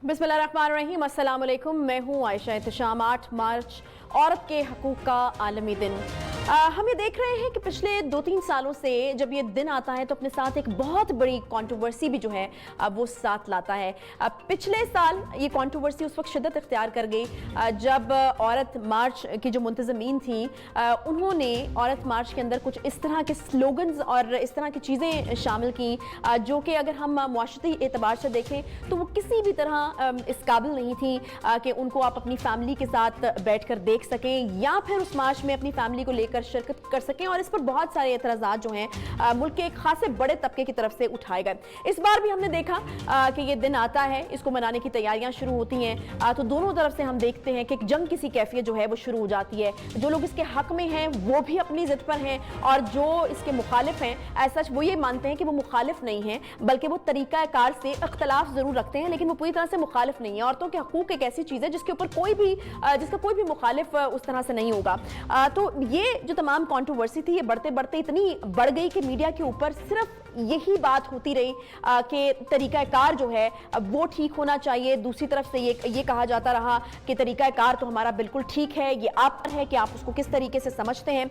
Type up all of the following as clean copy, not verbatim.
बिस्मिल्लाहिर्रहमानिर्रहीम, अस्सलाम वालेकुम। मैं हूँ आयशा एहतशाम। 8 मार्च औरत के हकूक़ का आलमी दिन। हम ये देख रहे हैं कि पिछले 2-3 सालों से जब ये दिन आता है तो अपने साथ एक बहुत बड़ी कंट्रोवर्सी भी जो है वो साथ लाता है। पिछले साल ये कंट्रोवर्सी उस वक्त शिद्दत इख्तियार कर गई जब औरत मार्च की जो मुंतज़मीन थी उन्होंने औरत मार्च के अंदर कुछ इस तरह के स्लोगन्स और इस तरह की चीज़ें शामिल की जो कि अगर हम मुआशरती एतबार से देखें तो वो किसी भी तरह इस काबिल नहीं थी कि उनको आप अपनी फैमिली के साथ बैठ कर देख सकें या फिर उस मार्च में अपनी फैमिली को लेकर शिरकत कर सकें। और इस पर बहुत सारे एतराज़ात जो हैं मुल्क के एक खासे बड़े तबके की तरफ से उठाए गए। इस बार भी हमने देखा कि ये दिन आता है, इसको मनाने की तैयारियां शुरू होती हैं तो दोनों तरफ से हम देखते हैं कि एक जंग किसी कैफियत जो है वो शुरू हो जाती है। जो लोग इसके हक में हैं वो भी अपनी जिद पर हैं और जो इसके मुखालिफ हैं ऐसा वो ये मानते हैं कि वो मुखालिफ नहीं हैं बल्कि वो तरीक़ाकार से इख्तलाफ ज़रूर रखते हैं लेकिन वो पूरी तरह से मुखालिफ नहीं है। औरतों के हकूक़ एक ऐसी चीज़ है जिसके ऊपर जिसका कोई भी मुखालिफ उस तरह से नहीं होगा। तो ये जो तमाम कंट्रोवर्सी थी ये बढ़ते बढ़ते इतनी बढ़ गई कि मीडिया के ऊपर सिर्फ यही बात होती रही कि तरीक़ाकार जो है वो ठीक होना चाहिए। दूसरी तरफ से ये कहा जाता रहा कि तरीक़ाकार तो हमारा बिल्कुल ठीक है, ये आप पर है कि आप उसको किस तरीके से समझते हैं।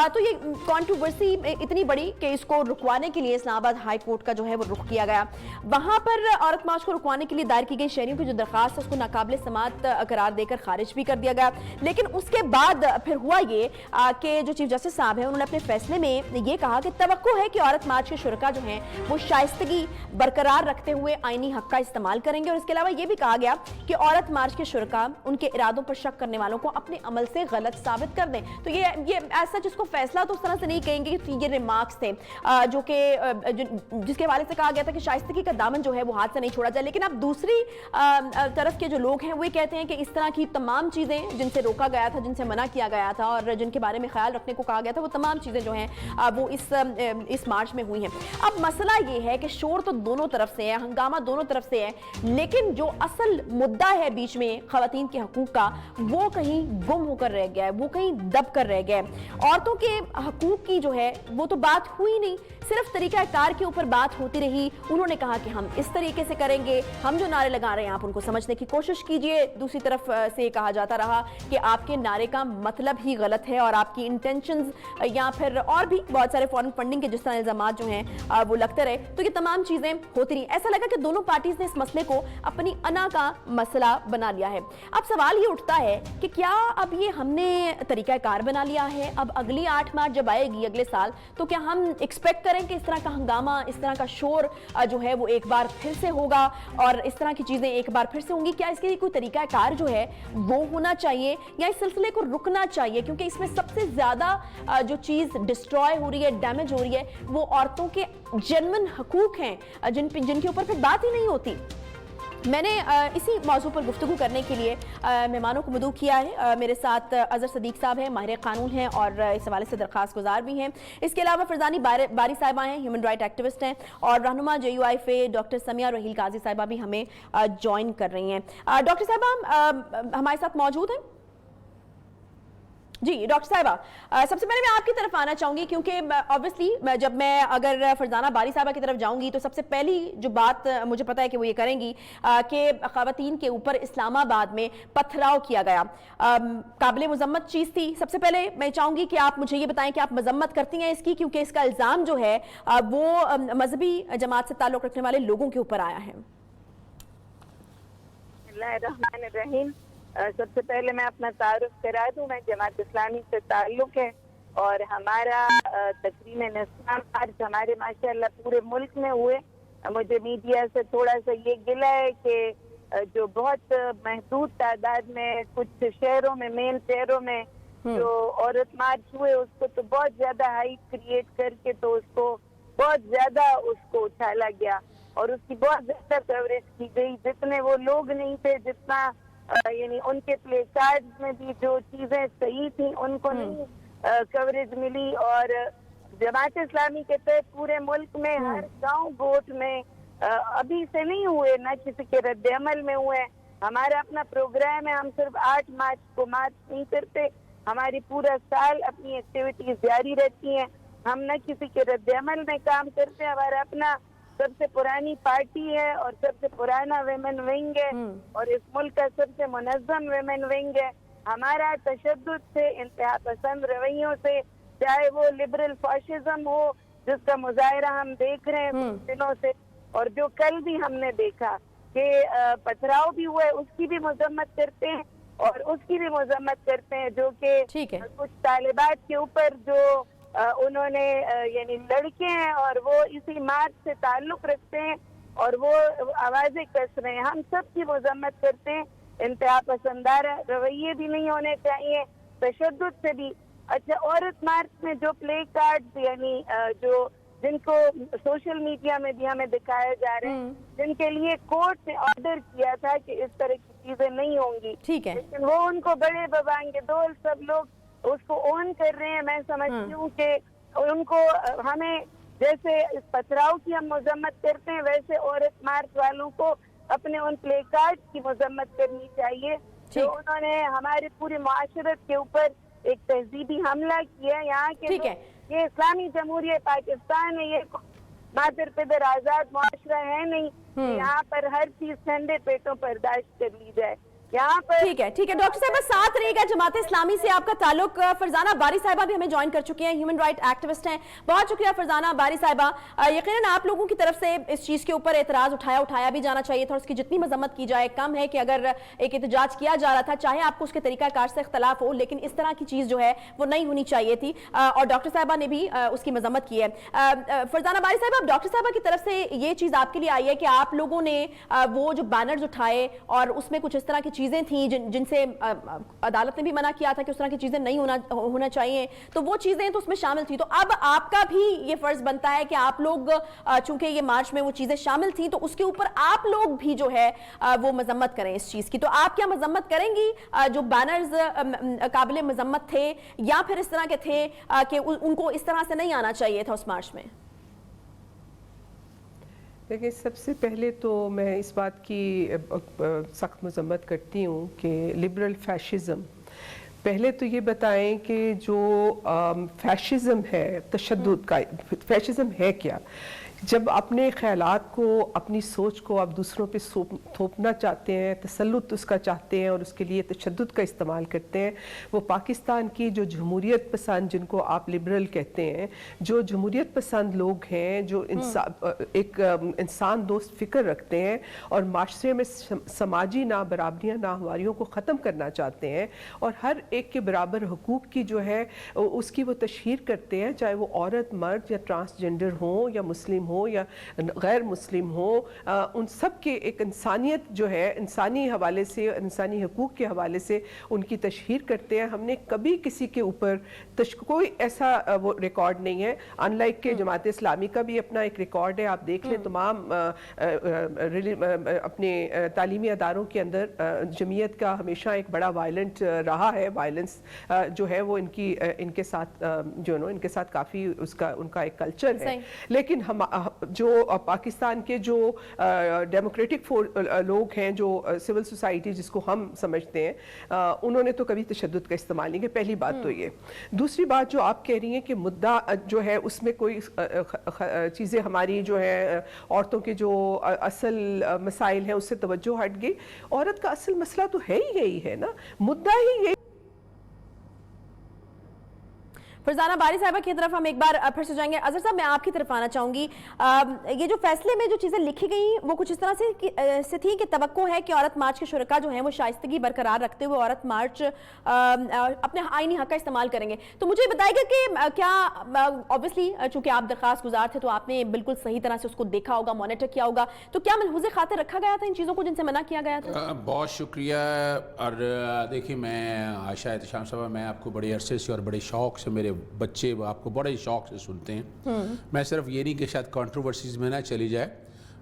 तो ये कंट्रोवर्सी इतनी बड़ी कि इसको रुकवाने के लिए इस्लामाबाद हाई कोर्ट का जो है वो रुख किया गया। वहाँ पर औरत मार्च को रुकवाने के लिए दायर की गई शहरियों की जो दरख्वास्त है उसको नाकाबिल समात करार देकर खारिज भी कर दिया गया। लेकिन उसके बाद फिर हुआ ये कि जो चीफ जस्टिस साहब हैं उन्होंने अपने फैसले में ये कहा कि तवक्को है कि औरत मार्च के शुरका जो हैं वो शाइस्तगी बरकरार रखते हुए आईनी हक का इस्तेमाल करेंगे। और इसके अलावा ये भी कहा गया कि औरत मार्च के शुरका उनके इरादों पर शक करने वालों को अपने अमल से गलत साबित कर दें। तो ये ऐसा जिसको फैसला तो उस तरह से नहीं कहेंगे कि ये रिमार्क्स थे जो कि जिसके हवाले से कहा गया था कि शाइस्तगी का दामन जो है वो हाथ से नहीं छोड़ा जाए। लेकिन अब दूसरी तरफ के जो लोग हैं वो कहते हैं कि इस तरह की तमाम चीज़ें जिनसे रोका गया था, जिनसे मना किया गया था और जिनके बारे में ख्याल रखने को कहा गया था वो तमाम चीज़ें जो हैं वो इस मार्च में हुई हैं। अब मसला ये है कि शोर तो दोनों तरफ से है, हंगामा दोनों तरफ से है, लेकिन जो असल मुद्दा है बीच में ख़वातीन के हकूक़ का वो कहीं गुम होकर रह गया है, वो कहीं दब कर रह गया है। औरतों के हकूक़ की जो है वो तो बात हुई नहीं, सिर्फ तरीक़ाकार के ऊपर बात होती रही। उन्होंने कहा कि हम इस तरीके से करेंगे, हम जो नारे लगा रहे हैं आप उनको समझने की कोशिश कीजिए। दूसरी तरफ से कहा जाता रहा कि आपके नारे का मतलब ही गलत है और आपकी इंटेंशंस या फिर और भी बहुत सारे फॉरेन फंडिंग के जिस तरह इल्ज़ामात जो हैं वो लगते रहे। तो ये तमाम चीज़ें होती रही। ऐसा लगा कि दोनों पार्टीज ने इस मसले को अपनी अना का मसला बना लिया है। अब सवाल ये उठता है कि क्या अब ये हमने तरीक़ाकार बना लिया है, अब अगली 8 मार्च जब आएगी अगले साल तो क्या हम एक्सपेक्ट करें कि इस तरह का हंगामा, इस तरह का शोर जो है वो एक बार फिर से होगा और इस तरह की चीज़ें एक बार फिर से होंगी? क्या इसके लिए कोई तरीक़ाकार जो है वो होना चाहिए या इस सिलसिले को रुकना चाहिए? क्योंकि इसमें सबसे ज़्यादा जो चीज़ डिस्ट्रॉय हो रही है, डैमेज हो रही है, वो औरतों के जेन्युइन हकूक़ हैं जिनके ऊपर फिर बात ही नहीं होती। मैंने इसी मौजू पर गुफ्तगू करने के लिए मेहमानों को मदऊ किया है। मेरे साथ अज़हर सदीक साहब हैं, माहिर कानून हैं और इस हवाले से दरख्वास्त गुजार भी हैं। इसके अलावा फरजानी बारी साहिबा हैं, ह्यूमन राइट एक्टिविस्ट हैं और रहनुमा JUIFA डॉक्टर समिया रहील काजी साहिबा भी हमें ज्वाइन कर रही हैं। डॉक्टर साहिबा हमारे साथ मौजूद हैं। जी डॉक्टर साहिबा, सबसे पहले मैं आपकी तरफ आना चाहूँगी क्योंकि ऑब्वियसली जब मैं अगर फरजाना बारी साहिबा की तरफ जाऊँगी तो सबसे पहली जो बात मुझे पता है कि वो ये करेंगी कि ख़वातीन के ऊपर इस्लामाबाद में पथराव किया गया, काबिल मज़म्मत चीज़ थी। सबसे पहले मैं चाहूँगी कि आप मुझे ये बताएं कि आप मज़म्मत करती हैं इसकी, क्योंकि इसका इल्ज़ाम जो है वो मजहबी जमात से ताल्लुक़ रखने वाले लोगों के ऊपर आया है। सबसे पहले मैं अपना तारुफ करा दूं, मैं जमात इस्लामी से ताल्लुक़ है और हमारा तकरीम निस्वां मार्च हमारे माशाअल्लाह पूरे मुल्क में हुए। मुझे मीडिया से थोड़ा सा ये गिला है कि जो बहुत महदूद तादाद में कुछ शहरों में, मेन शहरों में जो औरत मार्च हुए उसको तो बहुत ज्यादा हाइप क्रिएट करके तो उसको बहुत ज्यादा उसको उछाला गया और उसकी बहुत ज्यादा कवरेज की गई। जितने वो लोग नहीं थे जितना यानी उनके प्ले कार्ड में भी जो चीजें सही थी उनको नहीं कवरेज मिली। और जमात इस्लामी के तहत पूरे मुल्क में हर गांव गोट में अभी से नहीं हुए, न किसी के रद्द अमल में हुए। हमारा अपना प्रोग्राम है, हम सिर्फ 8 मार्च को मार्च नहीं करते, हमारी पूरा साल अपनी एक्टिविटीज जारी रहती हैं। हम न किसी के रद्द अमल में काम करते हैं, हमारा अपना سب سے پرانی پارٹی ہے اور سب سے پرانا ویمن ونگ ہے اور اس ملک کا سب سے منظم ویمن ونگ ہے. ہمارا تشدد سے، انتہا پسند رویوں سے، چاہے وہ لبرل فاشزم ہو جس کا مظاہرہ ہم دیکھ رہے ہیں کچھ دنوں سے، اور جو کل بھی ہم نے دیکھا کہ پتھراؤ بھی ہوا ہے، اس کی بھی مذمت کرتے ہیں اور اس کی بھی مذمت کرتے ہیں جو کہ کچھ طالبات کے اوپر جو انہوں نے یعنی لڑکے ہیں اور وہ اسی مارچ سے تعلق رکھتے ہیں اور وہ آوازیں کس رہے ہیں. ہم سب کی مذمت کرتے ہیں. انتہا پسندانہ رویے بھی نہیں ہونے چاہیے، تشدد سے بھی. اچھا، عورت مارچ میں جو پلے کارڈ یعنی جو جن کو سوشل میڈیا میں بھی ہمیں دکھایا جا رہے ہیں، جن کے لیے کورٹ نے آرڈر کیا تھا کہ اس طرح کی چیزیں نہیں ہوں گی، لیکن وہ ان کو بڑے ببانگے دول سب لوگ اس کو اون کر رہے ہیں. میں سمجھتی ہوں کہ ان کو ہمیں جیسے اس پتھراؤ کی ہم مذمت کرتے ہیں ویسے عورت مارچ والوں کو اپنے ان پلے کارڈ کی مذمت کرنی چاہیے جو انہوں نے ہمارے پورے معاشرت کے اوپر ایک تہذیبی حملہ کیا ہے. یہاں کے یہ اسلامی جمہوریہ پاکستان ہے، یہ مادر پدر آزاد معاشرہ ہے نہیں. یہاں پر ہر چیز ٹھنڈے پیٹوں برداشت کر لی جائے. یہاں پر ٹھیک ہے ڈاکٹر صاحبہ ساتھ رہے گا. جماعت اسلامی سے آپ کا تعلق. فرزانہ باری صاحبہ بھی ہمیں جوائن کر چکی ہیں، ہیومن رائٹ ایکٹیوسٹ ہیں. بہت شکریہ فرزانہ باری صاحبہ. یقیناً آپ لوگوں کی طرف سے اس چیز کے اوپر اعتراض اٹھایا بھی جانا چاہیے تھا اور اس کی جتنی مذمت کی جائے کم ہے کہ اگر ایک احتجاج کیا جا رہا تھا چاہے آپ کو اس کے طریقہ کار سے اختلاف ہو لیکن اس طرح کی چیز جو ہے وہ نہیں ہونی چاہیے تھی اور ڈاکٹر صاحبہ نے بھی اس کی مذمت کی ہے. فرزانہ باری صاحبہ، ڈاکٹر صاحبہ کی طرف سے یہ چیز آپ کے لیے آئی ہے کہ آپ لوگوں نے وہ جو بینرز اٹھائے اور اس میں کچھ اس طرح کی چیزیں تھیں جن سے عدالت نے بھی منع کیا تھا کہ اس طرح کی چیزیں نہیں ہونا چاہیے، تو وہ چیزیں تو اس میں شامل تھی. تو اب آپ کا بھی یہ فرض بنتا ہے کہ آپ لوگ چونکہ یہ مارچ میں وہ چیزیں شامل تھیں تو اس کے اوپر آپ لوگ بھی جو ہے وہ مذمت کریں اس چیز کی. تو آپ کیا مذمت کریں گی جو بینرز قابل مذمت تھے یا پھر اس طرح کے تھے کہ ان کو اس طرح سے نہیں آنا چاہیے تھا اس مارچ میں؟ دیکھیں، سب سے پہلے تو میں اس بات کی سخت مذمت کرتی ہوں کہ لبرل فیشزم، پہلے تو یہ بتائیں کہ جو فیشزم ہے، تشدد کا فیشزم ہے کیا؟ جب اپنے خیالات کو، اپنی سوچ کو آپ دوسروں پہ تھوپنا چاہتے ہیں، تسلط اس کا چاہتے ہیں اور اس کے لیے تشدد کا استعمال کرتے ہیں، وہ پاکستان کی جو جمہوریت پسند، جن کو آپ لبرل کہتے ہیں، جو جمہوریت پسند لوگ ہیں، جو ایک انسان دوست فکر رکھتے ہیں اور معاشرے میں سماجی نابرابریاں، ناہمواریوں کو ختم کرنا چاہتے ہیں اور ہر ایک کے برابر حقوق کی جو ہے اس کی وہ تشہیر کرتے ہیں، چاہے وہ عورت، مرد یا ٹرانسجنڈر ہوں یا مسلم ہو یا غیر مسلم ہو، ان سب کے ایک انسانیت جو ہے، انسانی حوالے سے، انسانی حقوق کے حوالے سے ان کی تشہیر کرتے ہیں. ہم نے کبھی کسی کے اوپر کوئی ایسا وہ ریکارڈ نہیں ہے، ان لائک کہ جماعت اسلامی کا بھی اپنا ایک ریکارڈ ہے. آپ دیکھ لیں تمام اپنے تعلیمی اداروں کے اندر جمعیت کا ہمیشہ ایک بڑا وائلنٹ رہا ہے. وائلنس جو ہے وہ ان کے ساتھ ان کے ساتھ کافی ان کا ایک کلچر ہے. لیکن جو پاکستان کے جو ڈیموکریٹک لوگ ہیں، جو سول سوسائٹی جس کو ہم سمجھتے ہیں، انہوں نے تو کبھی تشدد کا استعمال نہیں کیا. پہلی بات تو یہ. دوسری بات جو آپ کہہ رہی ہیں کہ مدعا جو ہے اس میں کوئی چیزیں ہماری جو ہے عورتوں کے جو اصل مسائل ہیں اس سے توجہ ہٹ گئی. عورت کا اصل مسئلہ تو ہے ہی یہی ہے نا، مدعا ہی یہی. فرزانہ باری صاحبہ کی طرف ہم ایک بار پھر سے جائیں گے. اظہر صاحب، میں آپ کی طرف آنا چاہوں گی. یہ جو فیصلے میں جو چیزیں لکھی گئیں وہ کچھ اس طرح سے تھی کہ توقع ہے کہ عورت مارچ کے شرکا جو ہیں وہ شائستگی برقرار رکھتے ہوئے عورت مارچ اپنے آئینی حق کا استعمال کریں گے. تو مجھے بتائے گا کہ کیا obviously چونکہ آپ درخواست گزار تھے تو آپ نے بالکل صحیح طرح سے اس کو دیکھا ہوگا، مانیٹر کیا ہوگا، تو کیا ملحوظ خاطر رکھا گیا تھا ان چیزوں کو جن سے منع کیا گیا تھا؟ بہت شکریہ. اور دیکھیے، میں عائشہ احتشام صاحبہ، میں آپ کو بڑے عرصے سے اور بڑے شوق سے، میرے بچے آپ کو بڑے شوق سے سنتے ہیں. میں صرف یہ نہیں کہ شاید کنٹروورسیز میں نہ چلی جائے،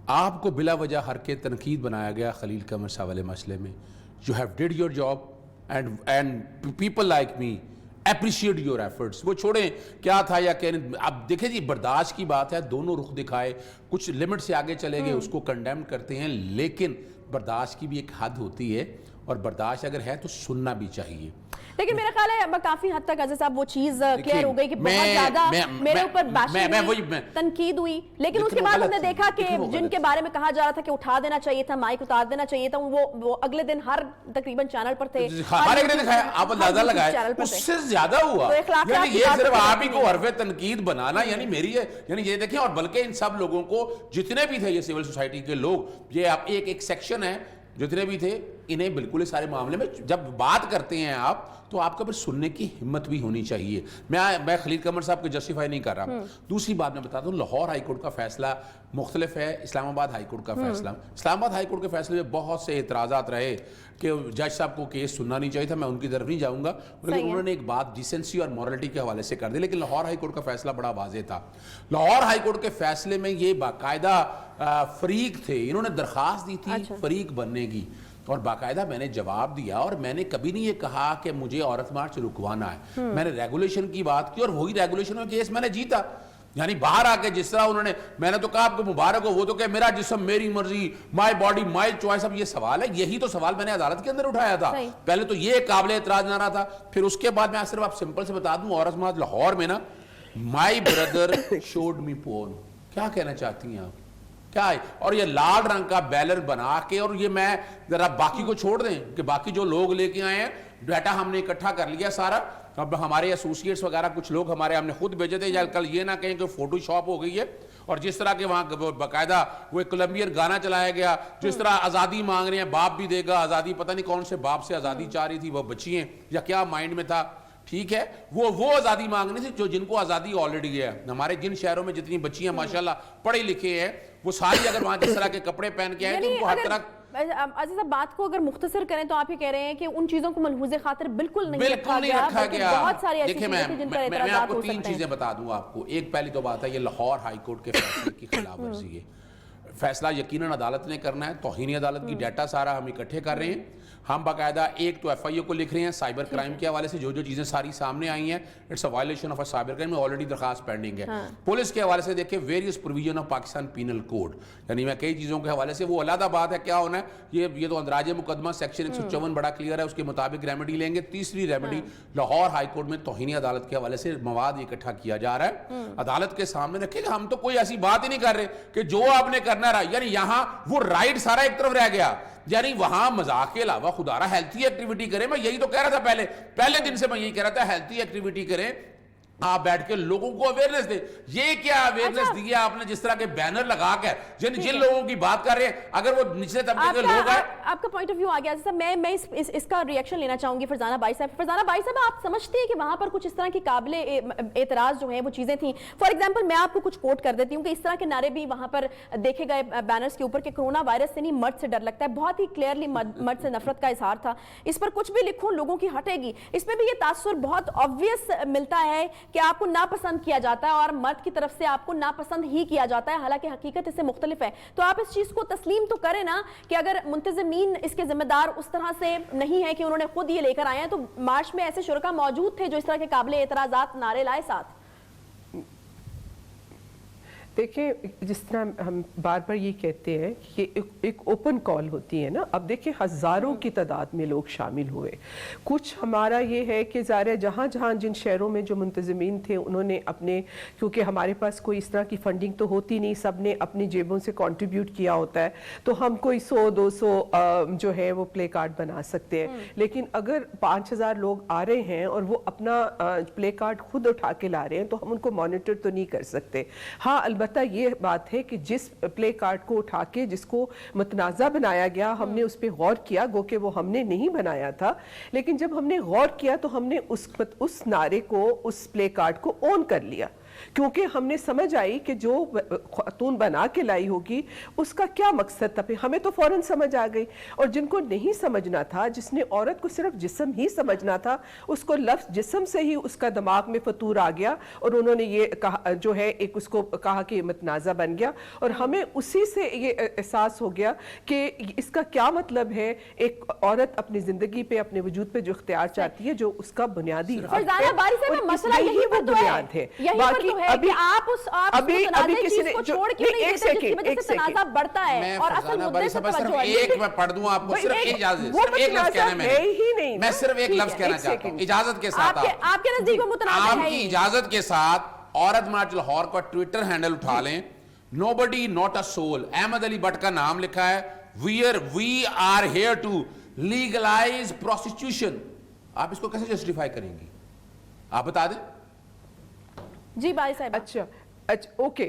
آپ کو بلا وجہ ہر کے تنقید بنایا گیا خلیل قمر صاحب والے مسئلے میں. You have dead your job and people like me appreciate your efforts. وہ چھوڑیں کیا تھا یا کہنے. اب دیکھیں جی، برداشت کی بات ہے، دونوں رخ دکھائے، کچھ لمٹ سے آگے چلے گئے، اس کو کنڈیم کرتے ہیں، لیکن برداشت کی بھی ایک حد ہوتی ہے اور برداشت اگر ہے تو سننا بھی چاہیے. لیکن میرا خیال ہے کافی حد تک عزیز صاحب وہ چیز کلیئر ہو گئی کہ بہت زیادہ میرے اوپر باشنگ ہوئی، تنقید ہوئی، لیکن اس کے بعد ہم نے دیکھا کہ جن کے بارے میں کہا جا رہا تھا کہ اٹھا دینا چاہیے تھا، مائک اتار دینا چاہیے تھا، وہ اگلے دن ہر تقریباً چینل پر تھے، ہر ایک نے دکھایا، آپ اندازہ لگائے اس سے زیادہ ہوا، یعنی یہ صرف آپ ہی کو حرف تنقید بنانا، یعنی میری ہے، یعنی یہ دیکھیں، اور بلکہ ان سب لوگوں کو جتنے بھی تھے یہ سول سوسائٹی کے لوگ، یہ آپ ایک سیکشن ہے جتنے بھی تھے، انہیں بالکل سارے معاملے میں جب بات کرتے ہیں آپ تو آپ کا پھر سننے کی ہمت بھی ہونی چاہیے. میں خلیل قمر صاحب کو جسٹیفائی نہیں کر رہا. دوسری بات میں بتاتا ہوں، لاہور ہائی کورٹ کا فیصلہ مختلف ہے اسلام آباد ہائی کورٹ کا فیصلہ. اسلام آباد ہائی کورٹ کے فیصلے میں بہت سے اعتراضات رہے کہ جج صاحب کو کیس سننا نہیں چاہیے تھا، میں ان کی طرف نہیں جاؤں گا، لیکن انہوں نے ایک بات ڈیسنسی اور مورلٹی کے حوالے سے کر دی. لیکن لاہور ہائی کورٹ کا فیصلہ بڑا واضح تھا. لاہور ہائی کورٹ کے فیصلے میں یہ باقاعدہ فریق تھے، انہوں نے درخواست دی تھی فریق بننے کی، اور باقاعدہ میں نے جواب دیا، اور میں نے کبھی نہیں یہ کہا کہ مجھے عورت مارچ رکوانا ہے. میں نے ریگولیشن کی بات کی اور وہی ریگولیشن میں کیس میں نے جیتا. یعنی باہر آ کے جس طرح انہوں نے، میں نے تو کہا آپ کو مبارک ہو، وہ تو کہ میرا جسم میری مرضی، مائی باڈی مائی چوائس. اب یہ سوال ہے، یہی تو سوال میں نے عدالت کے اندر اٹھایا تھا. پہلے تو یہ قابل اعتراض نہ رہا تھا، پھر اس کے بعد میں صرف آپ سمپل سے بتا دوں، عورت مارچ لاہور میں نا، مائی بردر شوڈ می پورن. کیا کہنا چاہتی ہیں آپ؟ کیا ہے؟ اور یہ لال رنگ کا بیلر بنا کے، اور یہ میں ذرا باقی کو چھوڑ دیں کہ باقی جو لوگ لے کے آئے ہیں ڈیٹا ہم نے اکٹھا کر لیا سارا. اب ہمارے ایسوسیٹس وغیرہ کچھ لوگ ہمارے ہم نے خود بھیجے تھے، یا کل یہ نہ کہیں کہ فوٹو شاپ ہو گئی ہے. اور جس طرح کے وہاں باقاعدہ وہ ایک کولمبین گانا چلایا گیا، جس طرح آزادی مانگ رہے ہیں، باپ بھی دے گا آزادی، پتہ نہیں کون سے باپ سے آزادی چاہ رہی تھی وہ بچی ہیں یا کیا مائنڈ میں تھا. ٹھیک ہے، وہ آزادی مانگنی تھی جو جن کو آزادی آلریڈی ہے. ہمارے جن شہروں میں جتنی بچیاں ماشاءاللہ پڑھے لکھے ہیں، وہ ساری اگر وہاں جس طرح کے کپڑے پہن کے آئے تو ان کو ہر طرح. عزیز صاحب بات کو اگر مختصر کریں تو آپ یہ کہہ رہے ہیں کہ ان چیزوں کو ملحوظ خاطر بالکل نہیں رکھا گیا. بہت ساری ایسی چیزیں تھیں جن پر اعتراضات ہو سکتے ہیں. میں آپ کو تین چیزیں بتا دوں آپ کو. ایک پہلی تو بات ہے، یہ لاہور ہائی کورٹ کے فیصلے کی خلاف ورزی ہے. فیصلہ یقیناً عدالت نے کرنا ہے، توہین عدالت کی ڈیٹا سارا ہم اکٹھے کر رہے ہیں. ہم باقاعدہ ایک تو ایف آئی او کو لکھ رہے ہیں سائبر کرائم کے حوالے سے، جو چیزیں ساری سامنے آئی ہیں، it's a violation of a cyber crime, میں آلریڈی درخواست پینڈنگ ہے. پولیس کے حوالے سے دیکھیں various provision of Pakistan penal code, یعنی میں کئی چیزوں کے حوالے سے، وہ علیحدہ بات ہے کیا ہونا ہے. یہ تو اندراج مقدمہ سیکشن 154 بڑا کلیئر ہے، اس کے مطابق ریمیڈی لیں گے. تیسری ریمیڈی لاہور ہائی کورٹ میں توہین عدالت کے حوالے سے مواد اکٹھا کیا جا رہا ہے، عدالت کے سامنے رکھے گا. ہم تو کوئی ایسی بات ہی نہیں کر رہے کہ جو آپ نے کرنا رہا، یعنی یہاں وہ رائٹ سارا ایک طرف رہ گیا، یعنی وہاں مذاق کے علاوہ خدا رہا ہیلتھی ایکٹیویٹی کریں. میں یہی تو کہہ رہا تھا پہلے دن سے، میں یہی کہہ رہا تھا ہیلتھی ایکٹیویٹی کریں، آپ بیٹھ کے لوگوں کو اویئرنس دیں. یہ کیا اویئرنس دی ہے آپ نے جس طرح کے بینر لگا کے، جن لوگوں کی بات کر رہے ہیں، اگر وہ نچلے طبقے کے لوگ ہیں. آپ کا پوائنٹ آف ویو آ گیا صاحب. میں اس کا ریئیکشن لینا چاہوں گی فرزانہ بائی صاحب. فرزانہ بائی صاحب، آپ سمجھتے ہیں کہ وہاں پر کچھ اس طرح کی قابل اعتراض جو ہیں وہ چیزیں تھیں؟ فار ایگزامپل میں آپ کو کچھ کوٹ کر دیتی ہوں کہ اس طرح کے نعرے بھی وہاں پر دیکھے گئے بینرز کے اوپر کہ کرونا وائرس سے نہیں مرد سے ڈر لگتا ہے. بہت ہی کلیئرلی مرد سے نفرت کا اظہار تھا. اس پر کچھ بھی لکھوں لوگوں کی ہٹے گی. اس میں بھی یہ تاثر بہت آبویس ملتا ہے کہ آپ کو ناپسند کیا جاتا ہے اور مرد کی طرف سے آپ کو ناپسند ہی کیا جاتا ہے، حالانکہ حقیقت اس سے مختلف ہے. تو آپ اس چیز کو تسلیم تو کریں نا کہ اگر منتظمین اس کے ذمہ دار اس طرح سے نہیں ہے کہ انہوں نے خود یہ لے کر آئے ہیں، تو مارچ میں ایسے شرکا موجود تھے جو اس طرح کے قابل اعتراضات نعرے لائے ساتھ. دیکھیں، جس طرح ہم بار بار یہ کہتے ہیں کہ ایک اوپن کال ہوتی ہے نا. اب دیکھیں ہزاروں کی تعداد میں لوگ شامل ہوئے. کچھ ہمارا یہ ہے کہ ظاہر جہاں جن شہروں میں جو منتظمین تھے انہوں نے اپنے، کیونکہ ہمارے پاس کوئی اس طرح کی فنڈنگ تو ہوتی نہیں، سب نے اپنی جیبوں سے کنٹریبیوٹ کیا ہوتا ہے، تو ہم کوئی 100-200 جو ہے وہ پلے کارڈ بنا سکتے ہیں. لیکن اگر 5000 لوگ آ رہے ہیں اور وہ اپنا پلے کارڈ خود اٹھا کے لا رہے ہیں تو ہم ان کو مانیٹر تو نہیں کر سکتے. ہاں البتہ یہ بات ہے کہ جس پلے کارڈ کو اٹھا کے جس کو متنازع بنایا گیا، ہم نے اس پہ غور کیا، گو کہ وہ ہم نے نہیں بنایا تھا، لیکن جب ہم نے غور کیا تو ہم نے اس نعرے کو، اس پلے کارڈ کو اون کر لیا، کیونکہ ہم نے سمجھ آئی کہ جو خاتون بنا کے لائی ہوگی اس کا کیا مقصد تھا. ہمیں تو فوراً سمجھ آ گئی. اور جن کو نہیں سمجھنا تھا، جس نے عورت کو صرف جسم ہی سمجھنا تھا، اس کو لفظ جسم سے ہی اس کا دماغ میں فطور آ گیا، اور انہوں نے یہ کہا، جو ہے ایک اس کو کہا کہ متنازع بن گیا. اور ہمیں اسی سے یہ احساس ہو گیا کہ اس کا کیا مطلب ہے. ایک عورت اپنی زندگی پہ، اپنے وجود پہ جو اختیار چاہتی ہے، جو اس کا بنیادی بنیاد ہے، जो है कि आप उस तनाज़े चीज़ को छोड़ क्यों नहीं देते जिसकी वजह से तनाज़ा बढ़ता है और असल मुद्दे से तवज्जो है। एक मैं पढ़ दूं आपको, सिर्फ इजाजत, सिर्फ एक लफ्ज कहना है, मैं सिर्फ एक लफ्ज कहना चाहता हूं इजाजत के साथ। आपके नजदीक वो मुतनाज़ है, आपकी इजाजत के साथ औरत मार्च लाहौर का ट्विटर हैंडल उठा लें, nobody not a soul, Ahmad Ali Bhatt का नाम लिखा है, we are here to legalize prostitution. आप इसको कैसे जस्टिफाई करेंगी, आप बता दें। जी बाई साहब। अच्छा, ओके,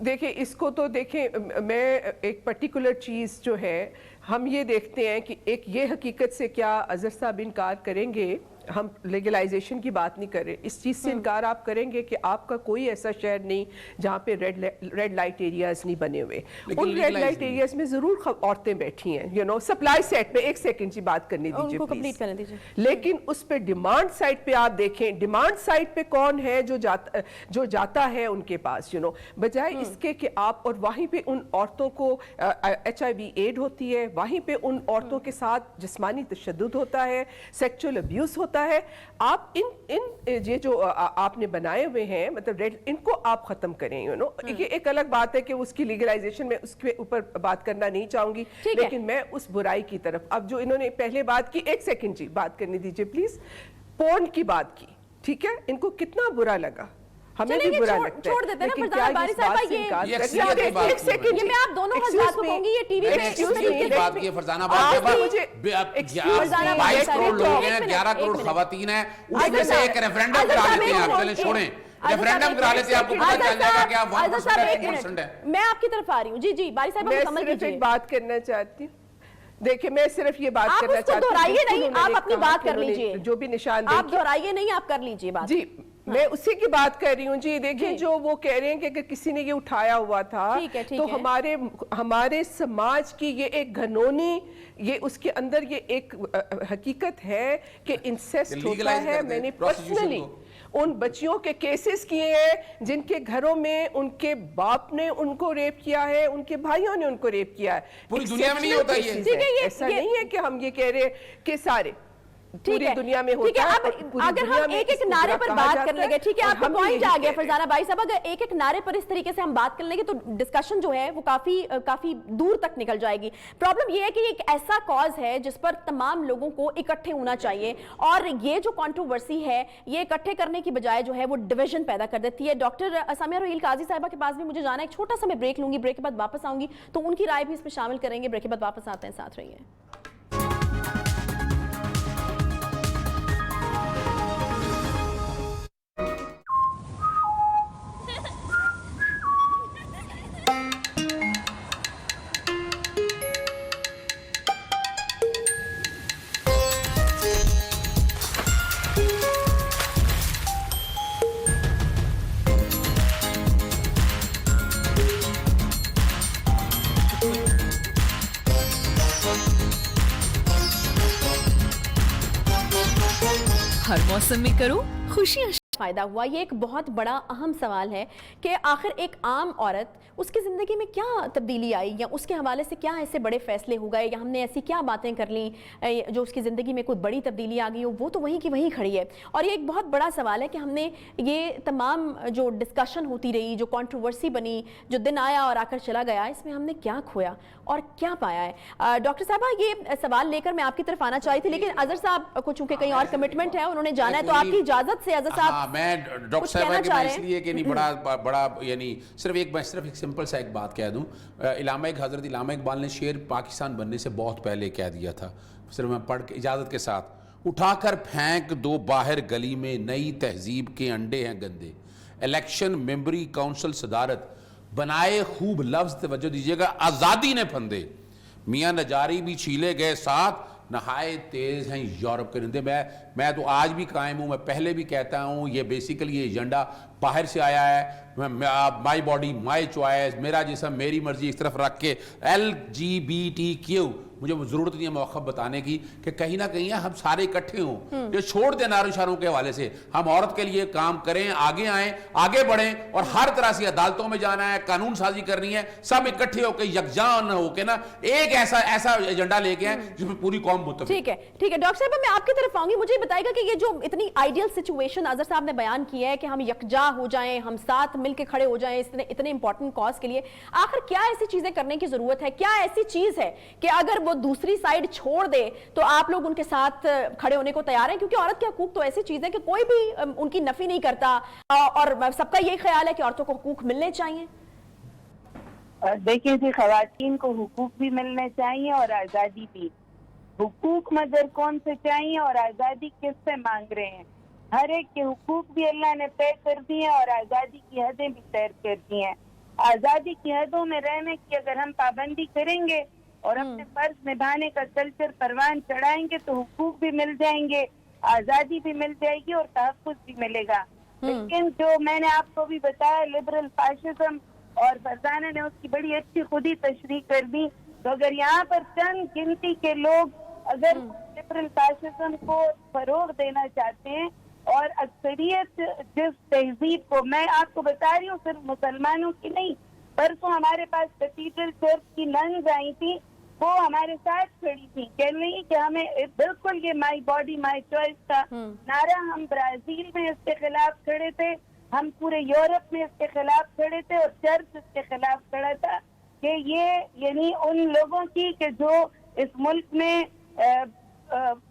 देखिए इसको तो देखें, मैं एक पर्टिकुलर चीज़ जो है हम ये देखते हैं कि एक ये हकीकत से क्या अजहर साहब इनकार करेंगे, हम लीगलाइजेशन की बात नहीं कर रहे, इस चीज़ से इनकार आप करेंगे कि आपका कोई ऐसा शहर नहीं जहाँ पे रेड लाइट एरियाज नहीं बने हुए। उन रेड लाइट एरियाज में ज़रूर औरतें बैठी हैं, यू नो, सप्लाई साइड पे। एक सेकंड की बात करने दीजिए, उनको कंप्लीट करने दीजिए। लेकिन उस पे डिमांड साइड पे आप देखें, डिमांड साइड पे कौन है जो जाता है उनके पास, यू नो, बजाय इसके कि आप, और वहीं पे उन औरतों को HIV एड होती है, वहीं पे उन औरतों के साथ जिस्मानी तशद्दुद होता है, सेक्सुअल अब्यूज होता है। आप इन ये जो आपने बनाए हुए हैं, मतलब इनको आप खत्म करें, यू नो। ये एक अलग बात है कि उसकी लीगलाइजेशन में उसके ऊपर बात करना नहीं चाहूंगी, लेकिन मैं उस बुराई की तरफ, अब जो इन्होंने पहले बात की, एक सेकंड जी बात करने दीजिए प्लीज, पोर्न की बात की, ठीक है, इनको कितना बुरा लगा, हमें भी बुरा लगता है, छोड़ देते हैं ना फरजाना बारी साहबा, एक सेकंड, ये मैं आप दोनों हज़रात को कहूंगी, ये टीवी पे बात की फरजाना बात है, 22 करोड़ लोग हैं, 11 करोड़ खवातीन हैं, उसमें से एक रेफरेंडम करा लेते हैं आप, चलें छोड़ें, रेफरेंडम करा लेते हैं, आपको पता चल जाएगा कि आप 1% है 1% है। मैं आपकी तरफ आ रही हूँ। जी जी बारी साहब, मुकम्मल कीजिए। मैं बात करना चाहती हूँ, देखिए मैं सिर्फ ये बात करना चाहती हूँ, आप दोहराइए नहीं, आप अपनी बात कर लीजिए, जो भी निशान आप दोहराइए नहीं, आप कर लीजिए बात। जी मैं उसी की बात कर रही हूँ जी। देखिए जो वो कह रहे हैं कि अगर किसी ने ये उठाया हुआ था, तो हमारे समाज की ये एक घनौनी, ये उसके अंदर ये एक हकीकत है कि इंसेस्ट होता है। मैंने पर्सनली उन बच्चियों के केसेस किए हैं जिनके घरों में उनके बाप ने उनको रेप किया है, उनके भाइयों ने उनको रेप किया है। पूरी दुनिया में नहीं होता ये, ऐसा नहीं है कि हम ये कह रहे हैं कि सारे पूरी दुनिया में होता है। अगर हम एक एक नारे पर बात कर लेंगे, ठीक है, आपका पॉइंट आ गया फरजाना बाई साहब, अगर एक एक नारे पर इस तरीके से हम बात कर लेंगे तो डिस्कशन जो है वो काफी दूर तक निकल जाएगी। प्रॉब्लम ये है कि एक ऐसा कॉज है जिस पर तमाम लोगों को इकट्ठे होना चाहिए, और ये जो कंट्रोवर्सी है ये इकट्ठे करने की बजाय जो है वो डिवीजन पैदा कर देती है। डॉक्टर सामिया रोहील काजी साहिबा के पास भी मुझे जाना है, एक छोटा सा मैं ब्रेक लूंगी, ब्रेक के बाद वापस आऊंगी तो उनकी राय भी इसमें शामिल करेंगे। ब्रेक के बाद वापस आते हैं, साथ रहिए। हर मौसम में करो खुशियां। फायदा हुआ, ये एक बहुत बड़ा अहम सवाल है कि आखिर एक आम औरत, उसकी ज़िंदगी में क्या तब्दीली आई, या उसके हवाले से क्या ऐसे बड़े फैसले हो गए, या हमने ऐसी क्या बातें कर ली जो उसकी ज़िंदगी में कोई बड़ी तब्दीली आ गई हो, वो तो वहीं की वहीं खड़ी है। और ये एक बहुत बड़ा सवाल है कि हमने ये तमाम जो डिस्कशन होती रही, जो कंट्रोवर्सी बनी, जो दिन आया और आकर चला गया, इसमें हमने क्या खोया और क्या पाया है। डॉक्टर साहबा, ये सवाल लेकर मैं आपकी तरफ आना चाही थी, लेकिन अजहर साहब को चूंकि कहीं और कमिटमेंट है, उन्होंने जाना है, तो आपकी इजाजत से अजहर साहब मैं डॉक्टर साहब के इसलिए कि नहीं बड़ा यानी सिर्फ एक सिंपल सा एक बात कह दूं, हजरत इलामा इकबाल ने शेर पाकिस्तान बनने से बहुत पहले कह दिया था, सिर्फ मैं पढ़ के इजाजत के साथ, उठाकर फेंक दो बाहर गली में, नई तहजीब के अंडे हैं गंदे, इलेक्शन मेंबरी काउंसिल सदारत बनाए खूब लफ्ज, तवज्जो दीजिएगा, आज़ादी ने फंदे, मियाँ नजारी भी छीले गए साथ, नहाए तेज हैं यूरोप के रिंदे। मैं तो आज भी कायम हूँ, मैं पहले भी कहता हूँ, ये बेसिकली ये एजेंडा बाहर से आया है। माई बॉडी माई चॉइस, मेरा जिस्म मेरी मर्जी, इस तरफ रख के LGBTQ मुझे ज़रूरत नहीं है मौका बताने की कि कहीं ना कहीं हम सारे इकट्ठे हों। ये छोड़ दें नारों इशारों के हवाले से, हम औरत के लिए काम करें, आगे आएँ, आगे बढ़ें और हर तरह से अदालतों में जाना है, कानून साजी करनी है, सब इकट्ठे होकर यकजान होकर ना एक ऐसा एजेंडा लेके आए जिसमें पूरी कौम मुत्तफिक। ठीक है, ठीक है डॉक्टर साहब, मैं आपकी तरफ आऊंगी। मुझे बताएगा कि ये जो इतनी आइडियल सिचुएशन आज़र साहब ने बयान की है कि हम यकजा हो जाएं, हम साथ मिलकर खड़े हो जाएं इतने इंपॉर्टेंट कॉज के लिए, आखिर क्या ऐसी चीजें करने की जरूरत है? क्या ऐसी चीज है कि अगर वो दूसरी साइड छोड़ दे तो आप लोग उनके साथ खड़े होने को तैयार हैं? क्योंकि औरत के हकूक तो ऐसी चीज है कि कोई भी उनकी नफी नहीं करता और सबका यही ख्याल है कि औरतों को हकूक मिलने चाहिए। देखिए जी, खवातीन को हुकूक भी मिलने चाहिए और आज़ादी भी। हुकूक मगर कौन से चाहिए और आज़ादी किससे मांग रहे हैं? हर एक के हुकूक भी अल्लाह ने तय कर दिए और आज़ादी की हदें भी तय कर दी हैं। आज़ादी की हदों में रहने की अगर हम पाबंदी करेंगे और अपने फर्ज निभाने का कल्चर परवान चढ़ाएंगे तो हुकूक भी मिल जाएंगे, आज़ादी भी मिल जाएगी और तहफ़्फ़ुज़ भी मिलेगा। लेकिन जो मैंने आपको भी बताया, लिबरल फाशिज्म, और फरजाना ने उसकी बड़ी अच्छी खुद ही तशरीह कर दी। तो अगर यहाँ पर चंद गिनती के लोग अगर लिबरल फाशिज्म को फरोग देना चाहते हैं और अक्सरियत जिस तहजीब को, मैं आपको बता रही हूँ सिर्फ मुसलमानों की नहीं, परसों हमारे पास कैथीड्रल चर्च की नन्स आई थी, वो हमारे साथ खड़ी थी, कह रही कि हमें बिल्कुल ये माई बॉडी माई चॉइस का नारा, हम ब्राजील में इसके खिलाफ खड़े थे, हम पूरे यूरोप में इसके खिलाफ खड़े थे और चर्च इसके खिलाफ खड़ा था कि ये यानी उन लोगों की कि जो इस मुल्क में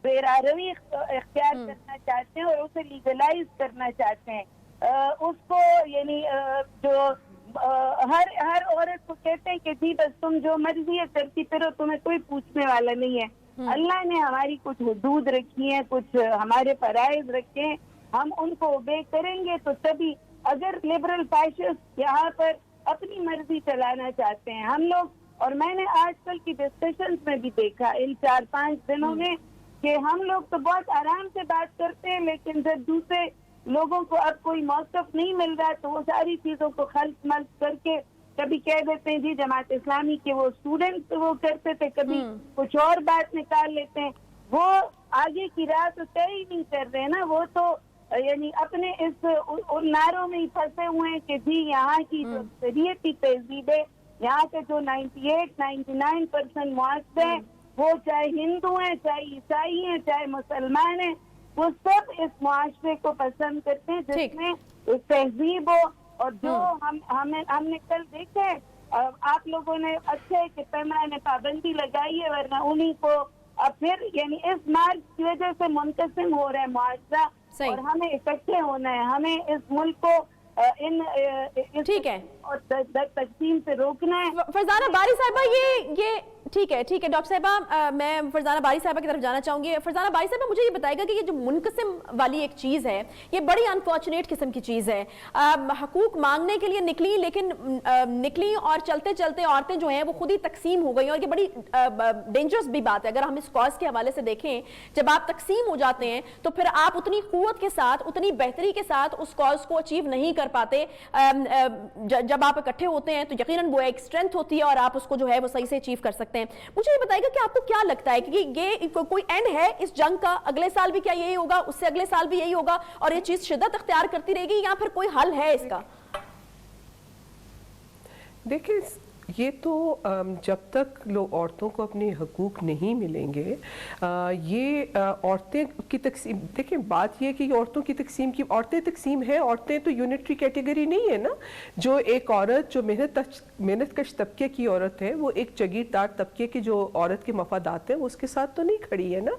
बेरारवी इख्तियार करना चाहते हैं और उसे लीगलाइज करना चाहते हैं, उसको यानी जो हर औरत को कहते हैं कि जी बस तुम जो मर्जी है करती फिरो, तुम्हें कोई पूछने वाला नहीं है। अल्लाह ने हमारी कुछ हुदूद रखी है, कुछ हमारे फराइज रखे हैं, हम उनको ओबे करेंगे तो तभी। अगर लिबरल फैशिस्ट यहाँ पर अपनी मर्जी चलाना चाहते हैं, हम लोग, और मैंने आजकल की डिस्कशंस में भी देखा इन 4-5 दिनों में कि हम लोग तो बहुत आराम से बात करते हैं, लेकिन जब दूसरे लोगों को अब कोई मौक़िफ़ नहीं मिल रहा तो वो सारी चीजों को खल्त मल्त करके कभी कह देते हैं जी जमात इस्लामी के वो स्टूडेंट वो करते थे, कभी कुछ और बात निकाल लेते हैं। वो आगे की राह तो तय ही नहीं कर रहे ना, वो तो यानी अपने इस उन नारों में ही फंसे हुए हैं कि जी यहाँ की जो शरीयती तहजीब है, यहाँ के जो 98-99% मुआशरे हैं, वो चाहे हिंदू हैं, चाहे ईसाई हैं, चाहे मुसलमान हैं, वो सब इस मुआशरे को पसंद करते हैं जिसमें तहजीब हो। और जो हमने कल देखा है, आप लोगों ने अच्छे कि पैमाने पाबंदी लगाई है, वरना उन्हीं को अब फिर यानी इस मार्च की वजह से मुनकसिम हो रहा है मुआशरा और हमें इकट्ठे होना है, हमें इस मुल्क को ठीक है और तकसीम से रोकना है। फरजाना बारी साहिबा, ये ठीक है डॉक्टर साहिबा, मैं फरजाना बारी साहिबा की तरफ जाना चाहूंगी। फरजाना बारी साहिबा, मुझे ये बताएगा कि ये जो मुनकसिम वाली एक चीज़ है, ये बड़ी अनफॉर्चुनेट किस्म की चीज़ है। हकूक मांगने के लिए निकली, लेकिन निकली और चलते चलते औरतें जो हैं वो खुद ही तकसीम हो गई, और ये बड़ी डेंजरस भी बात है। अगर हम इस कॉज के हवाले से देखें, जब आप तकसीम हो जाते हैं तो फिर आप उतनी क़ुव्वत के साथ, उतनी बेहतरी के साथ उस कॉज को अचीव नहीं कर पाते। जब आप इकट्ठे होते हैं तो यकीनन वो एक स्ट्रेंथ होती है और आप उसको जो है वो सही से अचीव कर सकते हैं। मुझे ये बताइएगा कि आपको क्या लगता है कि ये कोई एंड है इस जंग का? अगले साल भी क्या यही होगा, उससे अगले साल भी यही होगा और ये चीज शिद्दत अख्तियार करती रहेगी, या फिर कोई हल है इसका? देखिए, ये तो जब तक लोग औरतों को अपने हकूक़ नहीं मिलेंगे, ये औरतें की तकसीम, देखिए बात ये कि औरतों की तकसीम की, औरतें तकसीम है, औरतें तो यूनिटरी कैटेगरी नहीं है ना। जो एक औरत जो मेहनत कश तबके की औरत है, वो एक जागीरदार तबके की जो औरत के मफादात हैं वो उसके साथ तो नहीं खड़ी है ना।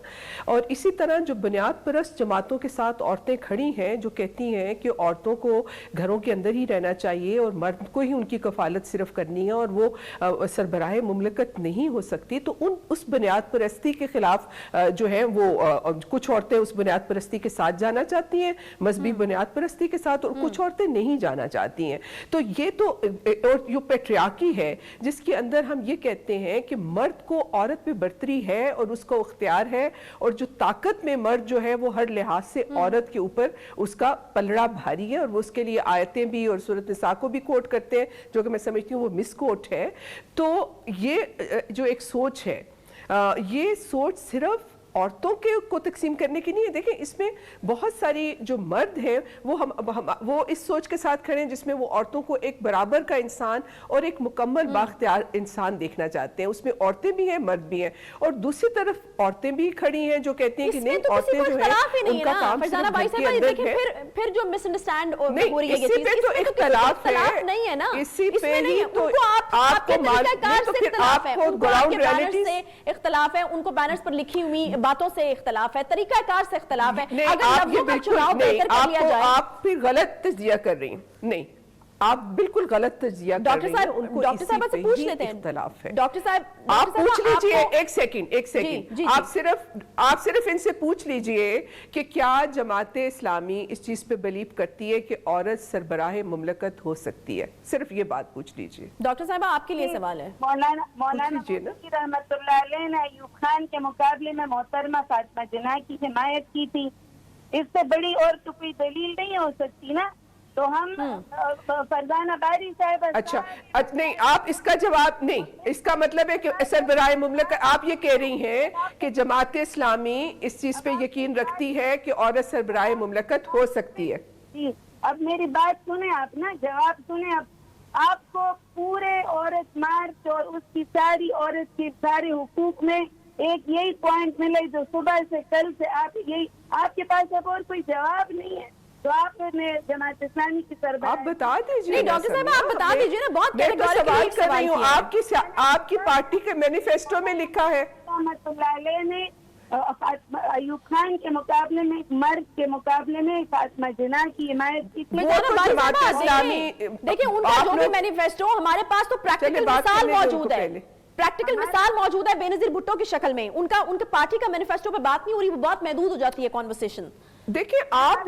और इसी तरह जो बुनियाद परस्त जमातों के साथ औरतें खड़ी हैं जो कहती हैं कि औरतों को घरों के अंदर ही रहना चाहिए और मर्द को ही उनकी कफालत सिर्फ करनी है और वो सरबराह मुमलकत नहीं हो सकती, तो उस बुनियाद परस्ती के खिलाफ जो है वो कुछ औरतें उस बुनियाद परस्ती के साथ जाना चाहती हैं, मजहबी बुनियाद परस्ती के साथ, और कुछ औरतें नहीं जाना चाहती हैं। तो ये तो और जो पेट्रियार्की है जिसके अंदर हम ये कहते हैं कि मर्द को औरत पे बर्तरी है और उसको इख्तियार है, और जो ताकत में मर्द जो है वो हर लिहाज से औरत के ऊपर उसका पलड़ा भारी है, और वो उसके लिए आयतें भी और सूरत निसा को भी कोट करते हैं जो कि मैं समझती हूँ वो मिस कोट है। तो ये जो एक सोच है ये सोच सिर्फ औरतों के को तकसीम करने की नहीं है। देखें, इसमें बहुत सारी जो मर्द हैं वो इस सोच के साथ खड़े हैं जिसमें वो औरतों को एक बराबर का इंसान और एक मुकम्मल बाख्तियार इंसान देखना चाहते हैं। उसमें औरतें भी हैं, मर्द भी हैं, और दूसरी तरफ औरतें भी खड़ी हैं जो कहती हैं कि नहीं, औरतें जो है उनका काम सिर्फ घर के अंदर है। फिर जो मिसअंडरस्टैंड हो रही है, इसी पे तो इख्तलाफ है, नहीं है ना, इसी पे ही तो आपको आपको ग्राउंड रियलिटी से इख्तलाफ है, उनको बैनर्स पर लिखी हुई बातों से इख्तलाफ है, तरीकाकार से इख्तलाफ है। अगर लफ्जों का चुनाव बेहतर कर लिया जाए, आप फिर गलत तज्जिया कर रही हैं। नहीं, आप बिल्कुल गलत तज्जिया कर रही हैं। उनको डॉक्टर साहब से पूछ लेते हैं, इख्तलाफ है। डॉक्टर साहब आप पूछ लीजिए, एक सेकंड, आप सिर्फ इनसे पूछ लीजिए कि क्या जमाते इस्लामी इस चीज पे बिलीव करती है कि औरत सरबराह मुमलकत हो सकती है? सिर्फ ये बात पूछ लीजिए। डॉक्टर साहब आपके लिए सवाल है। मौलाना लीजिए ना। रहमतुल्लाह अलैह ने अयूब खान के मुकाबले में मोहतरमा फातिमा जिन्ना की हिमायत की थी। इससे बड़ी और तो कोई दलील नहीं हो सकती ना। तो हम फरजाना बारी साहब, अच्छा नहीं, आप इसका जवाब नहीं, इसका मतलब है कि सरबराह मुमलकत, आप ये कह रही हैं कि जमात इस्लामी इस चीज पे यकीन रखती है कि औरत सरबराह मुमलकत हो सकती है। जी, अब मेरी बात सुने आप ना, जवाब सुने। अब आपको पूरे औरत मार्च और उसकी सारी औरत के सारे हुकूक में एक यही पॉइंट मिले जो सुबह से कल से आप यही, आपके पास अब और कोई जवाब नहीं है। तो आपने जमात इस्लामी की सरबराह, आप बता दीजिए। नहीं डॉक्टर साहब, आप बता दीजिए ना, बहुत मैं तो सवाल कर रही हूँ, किया है। आपकी पार्टी के मैनिफेस्टो में लिखा है रहमतुल्लाह अलैह ने अयूब खान के मुकाबले में, मर्द के मुकाबले में फातिमा जिन्ना की हिमायत की थी। देखिए उनका जो भी मैनिफेस्टो, हमारे पास तो प्रैक्टिकल मिसाल मौजूद है, प्रैक्टिकल मिसाल मौजूद है बेनजीर भुट्टो की शक्ल में। उनके पार्टी का मैनिफेस्टो पे बात नहीं हो रही, वो बहुत महदूद हो जाती है कॉन्वर्सेशन। देखिए आप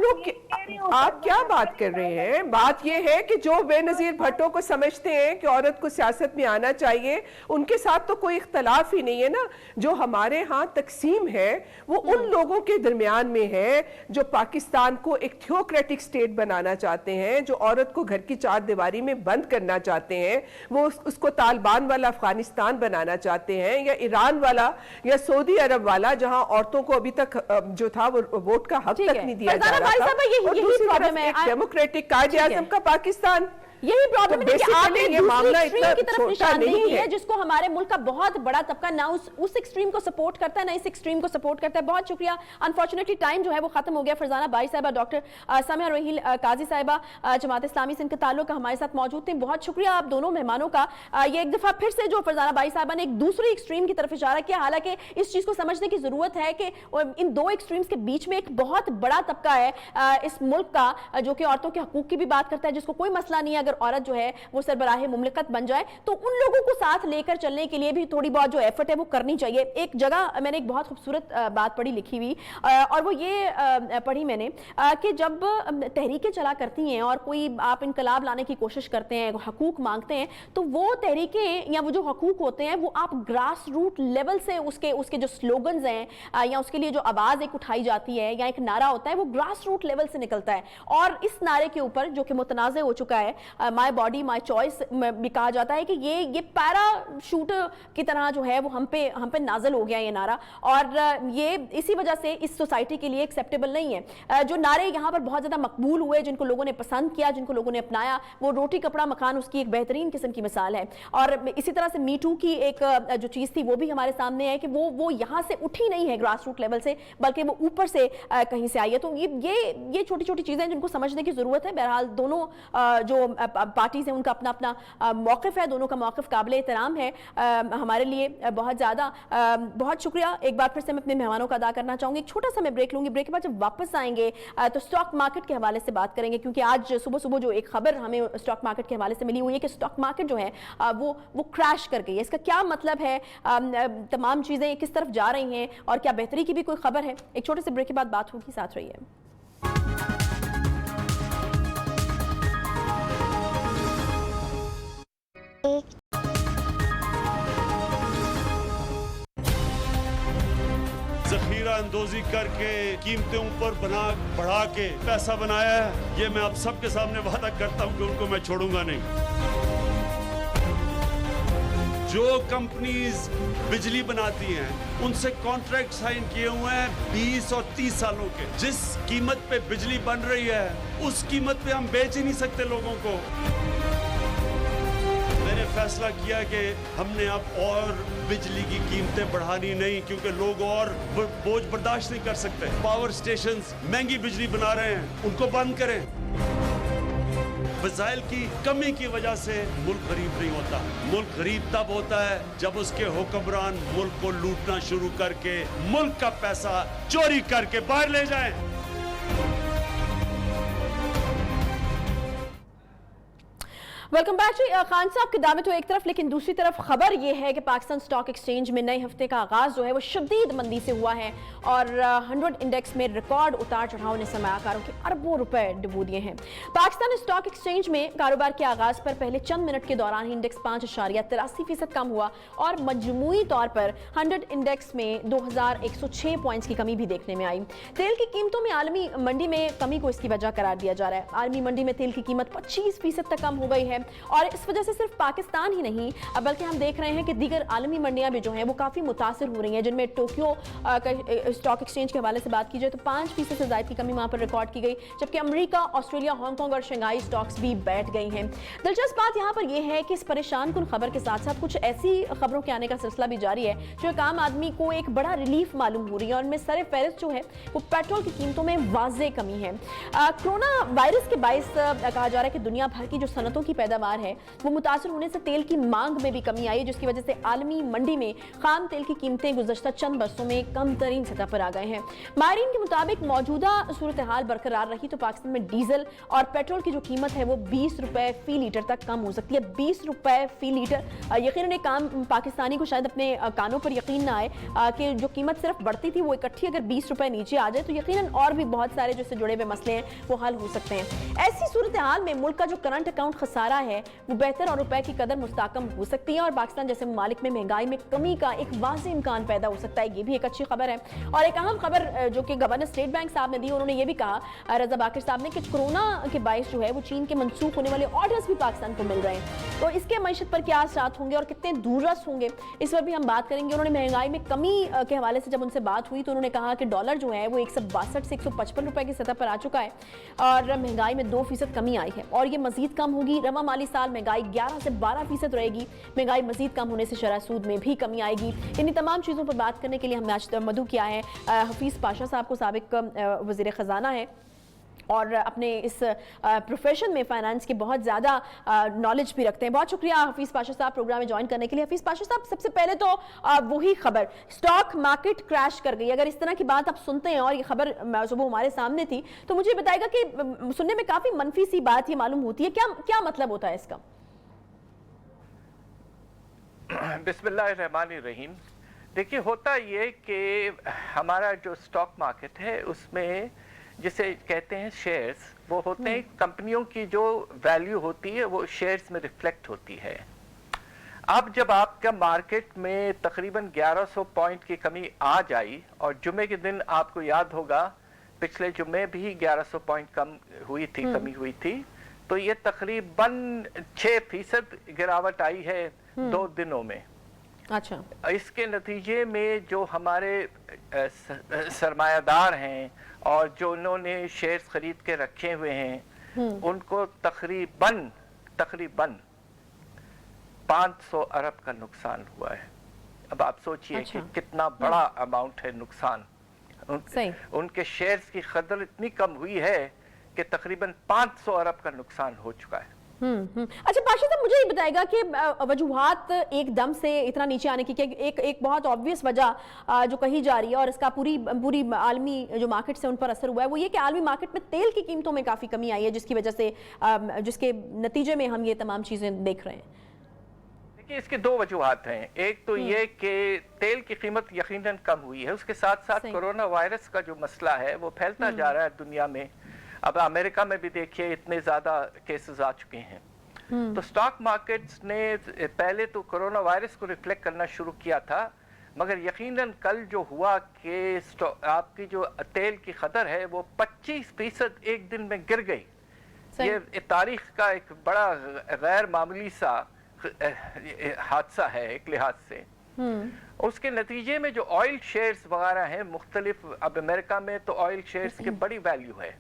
क्या बात कर रहे हैं? बात यह है कि जो बेनजीर भुट्टो को समझते हैं कि औरत को सियासत में आना चाहिए, उनके साथ तो कोई इख्तलाफ ही नहीं है ना। जो हमारे यहाँ तकसीम है वो उन लोगों के दरमियान में है जो पाकिस्तान को एक थियोक्रेटिक स्टेट बनाना चाहते हैं, जो औरत को घर की चार दीवारी में बंद करना चाहते हैं, वो उसको तालिबान वाला अफगानिस्तान बनाना चाहते हैं, या ईरान वाला या सऊदी अरब वाला जहां औरतों को अभी तक जो था वो वोट का हक तक नहीं दिया जा रहा था। और दूसरी तरफ एक डेमोक्रेटिक कायदे आज़म का पाकिस्तान। यही प्रॉब्लम है कि आपने ये मामला दूसरी इतना एक्सट्रीम की तरफ छोटा निशानदेही नहीं की है, है जिसको हमारे मुल्क का बहुत बड़ा तबका ना उस एक्सट्रीम को सपोर्ट करता है, ना इस एक्सट्रीम को सपोर्ट करता है। बहुत शुक्रिया। अनफॉर्चुनेटली टाइम जो है वो खत्म हो गया। फरजाना बाई साहिबा, डॉक्टर समिया रोहिल काजी साहिबा जमात इस्लामी से इनके ताल्लुक हमारे साथ मौजूद थे। बहुत शुक्रिया आप दोनों मेहमानों का। ये एक दफा फिर से जो फरजाना बाई साहिबा ने एक दूसरी एक्सट्रीम की तरफ इशारा किया, हालांकि इस चीज को समझने की जरूरत है कि इन दो एक्सट्रीम्स के बीच में एक बहुत बड़ा तबका है इस मुल्क का, जो कि औरतों के हकूक की भी बात करता है, जिसको कोई मसला नहीं है अगर औरत जो है वो सरबराह मुमलिकत बन जाए। तो उन लोगों को साथ लेकर चलने के लिए भी थोड़ी बहुत जो एफर्ट है वो करनी चाहिए। एक जगह मैंने एक बहुत खूबसूरत बात पढ़ी लिखी हुई, और वो ये पढ़ी मैंने कि जब तहरीकें चला करती हैं और कोई आप इनकलाब लाने की कोशिश करते हैं, हकूक मांगते हैं, तो वो तहरीकें या वो जो हकूक होते हैं वो आप ग्रास रूट लेवल से उसके जो स्लोगन्स हैं या उसके लिए जो आवाज़ एक उठाई जाती है या एक नारा होता है, वो ग्रास रूट लेवल से निकलता है। और इस नारे के ऊपर जो कि मुतनाज़ हो चुका है, माई बॉडी माई चॉइस भी कहा जाता है कि ये पैराशूट की तरह जो है वो हम पे नाजल हो गया ये नारा, और ये इसी वजह से इस सोसाइटी के लिए एक्सेप्टेबल नहीं है। जो नारे यहाँ पर बहुत ज़्यादा मकबूल हुए, जिनको लोगों ने पसंद किया, जिनको लोगों ने अपनाया, वो रोटी कपड़ा मकान उसकी एक बेहतरीन किस्म की मिसाल है। और इसी तरह से मी टू की एक जो चीज़ थी वो भी हमारे सामने है कि वो यहाँ से उठी नहीं है ग्रास रूट लेवल से, बल्कि वो ऊपर से कहीं से आई है। तो ये छोटी छोटी चीज़ें जिनको समझने की ज़रूरत है। बहरहाल दोनों जो पार्टीज हैं उनका अपना अपना मौक़िफ़ है, दोनों का मौक़िफ़ काबिल एहतराम है हमारे लिए बहुत ज़्यादा। बहुत शुक्रिया एक बार फिर से मैं अपने मेहमानों का अदा करना चाहूँगी। एक छोटा सा मैं ब्रेक लूँगी, ब्रेक के बाद जब वापस आएंगे तो स्टॉक मार्केट के हवाले से बात करेंगे, क्योंकि आज सुबह सुबह जो एक खबर हमें स्टॉक मार्केट के हवाले से मिली हुई है कि स्टॉक मार्केट जो है वो क्रैश कर गई है। इसका क्या मतलब है, तमाम चीज़ें किस तरफ जा रही हैं और क्या बेहतरी की भी कोई खबर है। एक छोटे से ब्रेक के बाद बात होगी, साथ रहिए। जखीरा अंदोजी करके कीमतें ऊपर बढ़ा के पैसा बनाया है, ये मैं आप सबके सामने वादा करता हूं कि उनको मैं छोड़ूंगा नहीं। जो कंपनीज बिजली बनाती हैं उनसे कॉन्ट्रैक्ट साइन किए हुए हैं 20 और 30 सालों के। जिस कीमत पे बिजली बन रही है उस कीमत पे हम बेच ही नहीं सकते लोगों को। मैंने फैसला किया कि हमने अब और बिजली की कीमतें बढ़ानी नहीं, क्योंकि लोग और बोझ बर्दाश्त नहीं कर सकते। पावर स्टेशंस महंगी बिजली बना रहे हैं, उनको बंद करें। वसाइल की कमी की वजह से मुल्क गरीब नहीं होता। मुल्क गरीब तब होता है जब उसके हुक्मरान मुल्क को लूटना शुरू करके मुल्क का पैसा चोरी करके बाहर ले जाएं। वेलकम बैक जी। खान साहब की दावत तो एक तरफ, लेकिन दूसरी तरफ खबर ये है कि पाकिस्तान स्टॉक एक्सचेंज में नए हफ्ते का आगाज जो है वो शदीद मंदी से हुआ है और 100 इंडेक्स में रिकॉर्ड उतार चढ़ाव ने सरमायाकारों के अरबों रुपए डुबो दिए हैं। पाकिस्तान स्टॉक एक्सचेंज में कारोबार के आगाज पर पहले चंद मिनट के दौरान ही इंडेक्स 5.83% कम हुआ और मजमूई तौर पर 100 इंडेक्स में 2106 पॉइंट्स की कमी भी देखने में आई। तेल की कीमतों में आलमी मंडी में कमी को इसकी वजह करार दिया जा रहा है। आलमी मंडी में तेल की कीमत 25% तक कम हो गई है और इस वजह से सिर्फ पाकिस्तान ही नहीं बल्कि हम देख रहे हैं कि दीगर आलमी मंडियां भी जो हैं वो काफ़ी मुतासर हो रही हैं, जिनमें टोक्यो स्टॉक एक्सचेंज के हवाले से बात की जाए तो 5% से ज़ायद की कमी वहाँ पर रिकॉर्ड की गई, जबकि अमेरिका, ऑस्ट्रेलिया, हांगकांग और शंघाई स्टॉक्स भी बैठ गई हैं। दिलचस्प बात यहाँ पर यह है कि इस परेशान कुन खबर के साथ साथ कुछ ऐसी खबरों के आने का सिलसिला भी जारी है जो एक आम आदमी को एक बड़ा रिलीफ मालूम हो रही है और उनमें सर फहरिस्त जो है वो पेट्रोल की कीमतों में वाज़े कमी है। कोरोना वायरस के बायस कहा जा रहा है कि दुनिया भर की जो सनतों की पैदावार है वो मुतासर होने से तेल की मांग में भी कमी आई, जिसकी वजह से आलमी मंडी में खाम तेल की कीमतें गुज़श्ता चंद बरसों में कम तरीन सतह पर आ गए हैं। माहिरीन के मुताबिक मौजूदा सूरत हाल बरकरार रही तो पाकिस्तान में डीजल और पेट्रोल की जो कीमत है वो 20 रुपए फी लीटर तक कम हो सकती है। 20 रुपए फी लीटर, यकीनन एक काम पाकिस्तानी को शायद अपने कानों पर यकीन ना आए कि जो कीमत सिर्फ बढ़ती थी वो इकट्ठी अगर 20 रुपए नीचे आ जाए तो यकीनन और भी बहुत सारे जो इससे जुड़े हुए मसले हैं वो हल हो सकते हैं। ऐसी सूरत हाल में मुल्क का जो करंट अकाउंट खसारा है वो बेहतर और रुपए की कदर मुस्तकम हो सकती है और पाकिस्तान जैसे ममालिक में महंगाई में कमी का एक वाज़ेह इम्कान पैदा हो सकता है। ये भी एक अच्छी खबर है। और एक अहम खबर जो कि गवर्नर स्टेट बैंक साहब ने दी, उन्होंने ये भी कहा, रजा बाकर साहब ने, कि कोरोना के बायस जो है वो चीन के मनसूख होने वाले ऑर्डर्स भी पाकिस्तान को मिल रहे हैं, तो इसके मईशत पर क्या असरात होंगे और कितने दूररस होंगे इस पर भी हम बात करेंगे। उन्होंने महंगाई में कमी के हवाले से जब उनसे बात हुई तो उन्होंने कहा कि डॉलर जो है वो 162 से 155 रुपए की सतह पर आ चुका है और महंगाई में 2% कमी आई है और ये मजीद कम होगी। रवा माली साल महंगाई 11 से 12% रहेगी। महंगाई मजीद कम होने से शरह सूद में भी कमी आएगी। इन्हीं तमाम चीज़ों पर बात करने के लिए हमने आज मदू किया है हफीज़ पाशा साहब को, साबिक वज़ीर ख़जाना है और अपने इस प्रोफेशन में फाइनेंस के बहुत ज़्यादा नॉलेज भी रखते हैं। बहुत शुक्रिया हफीज़ पाशा साहब प्रोग्राम में ज्वाइन करने के लिए। हफीज़ पाशा साहब, सबसे पहले तो वही खबर, स्टॉक मार्केट क्रैश कर गई, अगर इस तरह की बात आप सुनते हैं और ये खबर सुबह हमारे सामने थी तो मुझे बताएगा कि सुनने में काफ़ी मनफी सी बात ये मालूम होती है, क्या मतलब होता है इसका? बिस्मिल्लाहिर्रहमानिर्रहीम। देखिए, होता ये कि हमारा जो स्टॉक मार्केट है उसमें जिसे कहते हैं शेयर्स, वो होते हैं कंपनियों की जो वैल्यू होती है वो शेयर्स में रिफ्लेक्ट होती है। अब जब आपका मार्केट में तकरीबन 1100 पॉइंट की कमी आ जाई और जुमे के दिन आपको याद होगा पिछले जुमे भी 1100 पॉइंट कमी हुई थी, तो ये तकरीबन 6% गिरावट आई है 2 दिनों में। अच्छा, इसके नतीजे में जो हमारे सरमायादार हैं और जो उन्होंने शेयर्स खरीद के रखे हुए हैं उनको तकरीबन 500 अरब का नुकसान हुआ है। अब आप सोचिए कि कितना बड़ा अमाउंट है नुकसान। उनके शेयर्स की कदर इतनी कम हुई है कि तकरीबन 500 अरब का नुकसान हो चुका है। अच्छा पाशा साहब, मुझे ये बताएगा कि वजूहात एकदम से इतना नीचे आने की एक बहुत ऑब्वियस वजह जो कही जा रही है और इसका पूरी आलमी जो मार्केट से उन पर असर हुआ है वो ये कि आलमी मार्केट में तेल की कीमतों में काफ़ी कमी आई है, जिसकी वजह से जिसके नतीजे में हम ये तमाम चीज़ें देख रहे हैं। देखिए, इसकी 2 वजूहात हैं। एक तो ये कि तेल की कीमत यकीनन कम हुई है, उसके साथ साथ कोरोना वायरस का जो मसला है वो फैलता जा रहा है दुनिया में। अब अमेरिका में भी देखिए इतने ज़्यादा केसेस आ चुके हैं। तो स्टॉक मार्केट्स ने पहले तो कोरोना वायरस को रिफ्लेक्ट करना शुरू किया था, मगर यकीनन कल जो हुआ कि आपकी जो तेल की कदर है वो 25% एक दिन में गिर गई। ये तारीख का एक बड़ा गैर मामूली सा حادثہ ہے ایک لحاظ سے. اس کے نتیجے میں جو آئل شیئرز وغیرہ ہیں مختلف، اب امریکہ میں تو آئل شیئرز کی بڑی ویلیو ہے،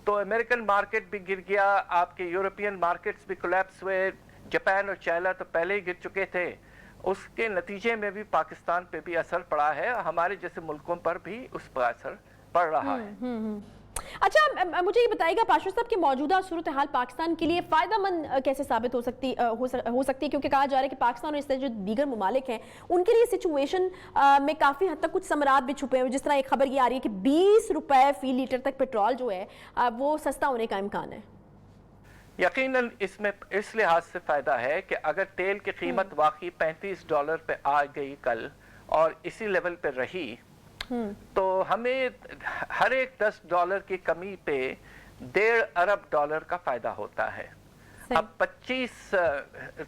تو امریکن مارکیٹ بھی گر گیا، آپ کے یورپین مارکیٹس بھی کولیپس ہوئے، جاپان اور چائنا تو پہلے ہی گر چکے تھے. اس کے نتیجے میں بھی پاکستان پہ بھی اثر پڑا ہے، ہمارے جیسے ملکوں پر بھی اس پر اثر پڑ رہا ہے. اچھا مجھے یہ بتائیے گا پاشا صاحب کہ موجودہ صورتحال پاکستان کے لیے فائدہ مند کیسے ثابت ہو سکتی ہے، کیونکہ کہا جا رہا ہے کہ پاکستان اور اس طرح جو دیگر ممالک ہیں ان کے لیے سچویشن میں کافی حد تک کچھ ثمرات بھی چھپے ہوئے، جس طرح ایک خبر یہ آ رہی ہے کہ 20 روپے فی لیٹر تک پیٹرول جو ہے وہ سستا ہونے کا امکان ہے. یقیناً اس میں اس لحاظ سے فائدہ ہے کہ اگر تیل کی قیمت واقعی $35 پہ آ گئی کل اور اسی لیول پہ رہی تو ہمیں ہر ایک $10 کی کمی پہ $1.5 ارب کا فائدہ ہوتا ہے. اب 25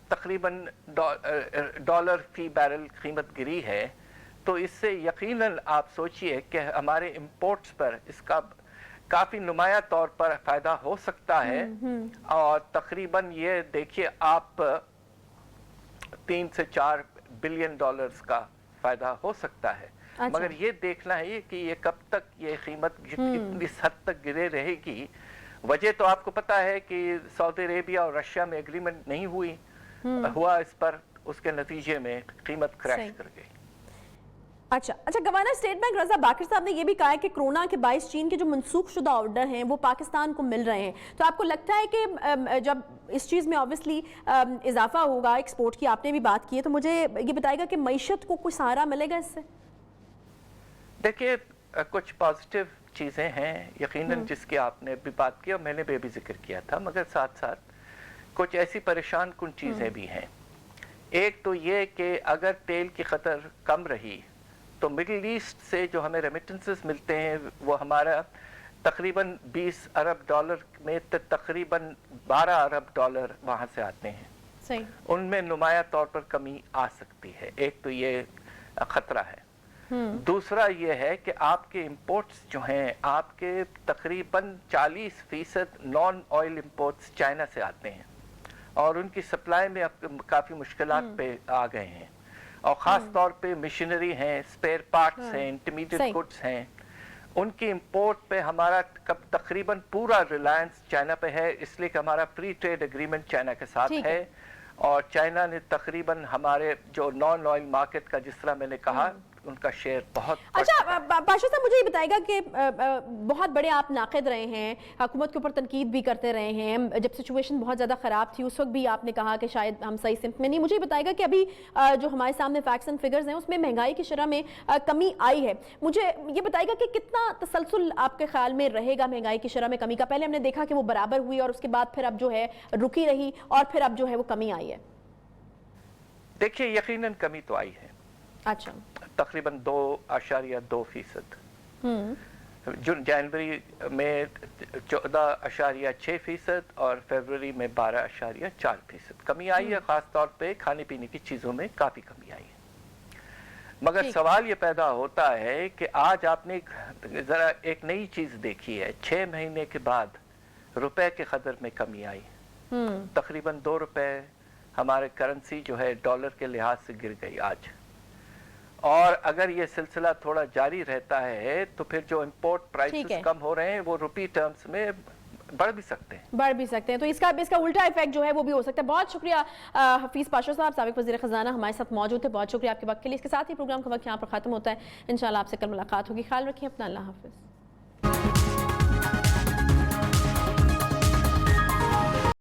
تقریباً ڈالر فی بیرل قیمت گری ہے، تو اس سے یقیناً آپ سوچئے کہ ہمارے امپورٹس پر اس کا کافی نمایاں طور پر فائدہ ہو سکتا ہے. اور تقریباً یہ دیکھیے آپ 3 سے 4 بلین ڈالرز کا فائدہ ہو سکتا ہے. مگر یہ دیکھنا ہے کہ یہ کب تک یہ قیمت کتنی حد تک گرے رہے گی. وجہ تو آپ کو پتا ہے کہ سعودی عربیہ اور رشیا میں ایگریمنٹ نہیں ہوا اس پر، اس کے نتیجے میں قیمت کریش کر گئی. اچھا گورنر اسٹیٹ بینک رضا باقر صاحب نے یہ بھی کہا ہے کہ کرونا کے باعث چین کے جو منسوخ شدہ آرڈر ہیں وہ پاکستان کو مل رہے ہیں، تو آپ کو لگتا ہے کہ جب اس چیز میں آبویسلی اضافہ ہوگا ایکسپورٹ کی، آپ نے بھی بات کی ہے، تو مجھے یہ بتائے گا کہ معیشت کو کوئی سہارا ملے گا اس سے؟ دیکھیے کچھ پازیٹیو چیزیں ہیں یقیناً جس کی آپ نے بھی بات کی اور میں نے بھی ذکر کیا تھا، مگر ساتھ ساتھ کچھ ایسی پریشان کن چیزیں بھی ہیں. ایک تو یہ کہ اگر تیل کی قدر کم رہی تو مڈل ایسٹ سے جو ہمیں ریمیٹنسز ملتے ہیں وہ ہمارا تقریباً $20 ارب میں تقریباً $12 ارب وہاں سے آتے ہیں. ان میں نمایاں طور پر کمی آ سکتی ہے. ایک تو یہ خطرہ ہے. دوسرا یہ ہے کہ آپ کے امپورٹس جو ہیں آپ کے تقریباً 40% نان آئل امپورٹس چائنا سے آتے ہیں اور ان کی سپلائی میں کافی مشکلات پہ آ گئے ہیں، اور خاص طور پہ مشینری ہیں، اسپیئر پارٹس ہیں، انٹرمیڈیٹ گڈس ہیں، ان کی امپورٹ پہ ہمارا تقریباً پورا ریلائنس چائنا پہ ہے، اس لیے کہ ہمارا فری ٹریڈ ایگریمنٹ چائنا کے ساتھ ہے. اور چائنا نے تقریباً ہمارے جو نان آئل مارکیٹ کا جس طرح میں نے کہا ان کا شیئر بہت. اچھا پاشا صاحب مجھے یہ بتائے گا کہ بہت بڑے آپ ناقد رہے ہیں، حکومت کے اوپر تنقید بھی کرتے رہے ہیں، جب سچویشن بہت زیادہ خراب تھی اس وقت بھی آپ نے کہا کہ شاید ہم صحیح سمت میں نہیں. مجھے یہ بتائے گا کہ ابھی جو ہمارے سامنے فیکٹس اینڈ فگرز ہیں اس میں مہنگائی کی شرح میں کمی آئی ہے. مجھے یہ بتائے گا کہ کتنا تسلسل آپ کے خیال میں رہے گا مہنگائی کی شرح میں کمی کا؟ پہلے ہم نے دیکھا کہ وہ برابر ہوئی اور اس کے بعد پھر اب جو ہے رکی رہی اور پھر اب جو ہے وہ کمی آئی ہے. دیکھیے یقیناً کمی تو آئی ہے. اچھا تقریباً 2.2%. جنوری میں 14.6% اور فروری میں 12.4% کمی آئی ہے. خاص طور پہ کھانے پینے کی چیزوں میں کافی کمی آئی ہے. مگر سوال یہ پیدا ہوتا ہے کہ آج آپ نے ذرا ایک نئی چیز دیکھی ہے. 6 مہینے کے بعد روپے کے قدر میں کمی آئی. تقریباً $2 ہمارے کرنسی جو ہے ڈالر کے لحاظ سے گر گئی آج. اور اگر یہ سلسلہ تھوڑا جاری رہتا ہے تو پھر جو امپورٹ پرائسز کم ہو رہے ہیں وہ روپی ٹرمز میں بڑھ بھی سکتے ہیں. تو اس کا الٹا ایفیکٹ جو ہے وہ بھی ہو سکتا ہے. بہت شکریہ حفیظ پاشا صاحب، سابق وزیر خزانہ ہمارے ساتھ موجود تھے. بہت شکریہ آپ کے وقت کے لیے. اس کے ساتھ ہی پروگرام کا وقت یہاں پر ختم ہوتا ہے. انشاءاللہ آپ سے کل ملاقات ہوگی. خیال رکھیں اپنا. اللہ حافظ.